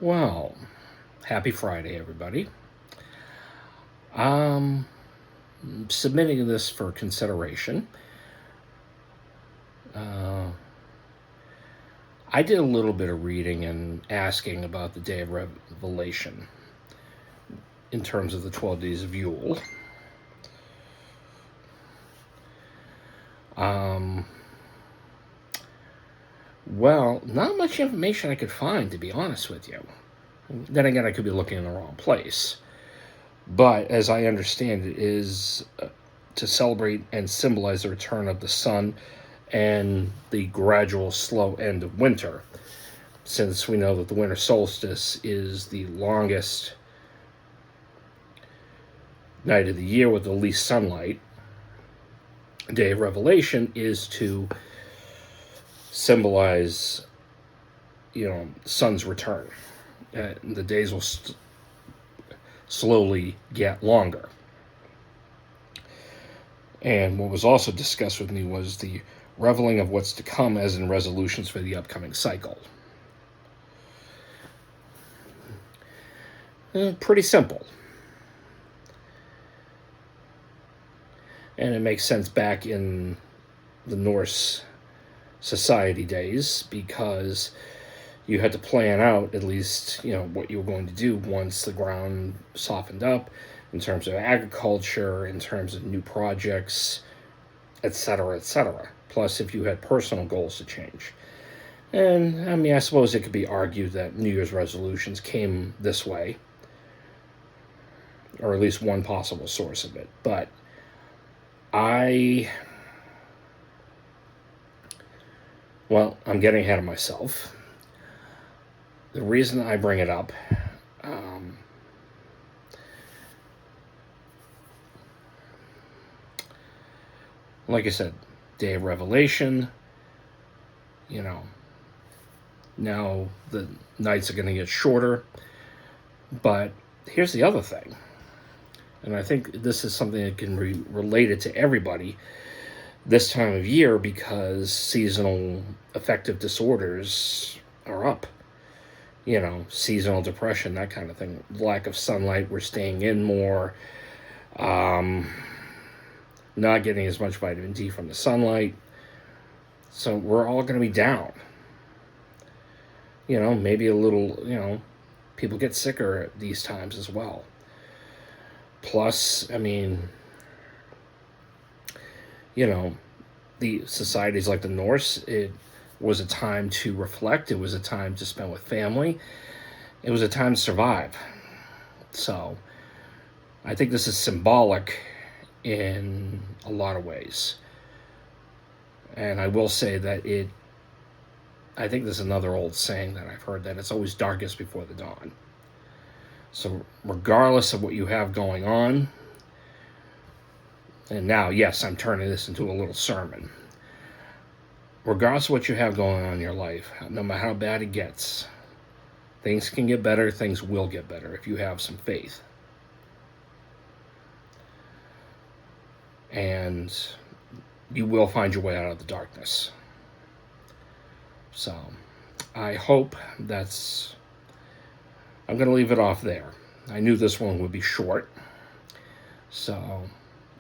Well, happy Friday, everybody. Um, Submitting this for consideration. I did a little bit of reading and asking about the Day of Revelation in terms of the 12 days of Yule. Um, well, not much information I could find, to be honest with you. Then again, I could be looking in the wrong place. But as I understand it, is to celebrate and symbolize the return of the sun and the gradual slow end of winter, since we know that the winter solstice is the longest night of the year with the least sunlight. Day of Revelation is to symbolize, sun's return. The days will slowly get longer. And what was also discussed with me was the reveling of what's to come, as in resolutions for the upcoming cycle. Pretty simple. And it makes sense back in the Norse society days, because you had to plan out at least, what you were going to do once the ground softened up in terms of agriculture, in terms of new projects, etc., etc. Plus, if you had personal goals to change. And, I suppose it could be argued that New Year's resolutions came this way, or at least one possible source of it. But I'm getting ahead of myself. The reason I bring it up, like I said, Day of Revelation, now the nights are going to get shorter. But here's the other thing, and I think this is something that can be related to everybody this time of year, because seasonal affective disorders are up. Seasonal depression, that kind of thing. Lack of sunlight, we're staying in more. Not getting as much vitamin D from the sunlight. So we're all going to be down. Maybe a little, people get sicker at these times as well. Plus, the societies like the Norse, it was a time to reflect. It was a time to spend with family. It was a time to survive. So I think this is symbolic in a lot of ways. And I will say that I think there's another old saying that I've heard, that it's always darkest before the dawn. So regardless of what you have going on, and now, yes, I'm turning this into a little sermon. Regardless of what you have going on in your life, no matter how bad it gets, things can get better, things will get better if you have some faith. And you will find your way out of the darkness. So, I hope I'm going to leave it off there. I knew this one would be short. So,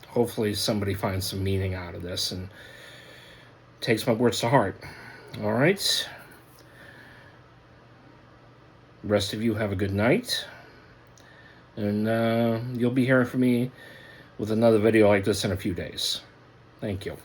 hopefully somebody finds some meaning out of this and takes my words to heart. All right. Rest of you have a good night. And you'll be hearing from me with another video like this in a few days. Thank you.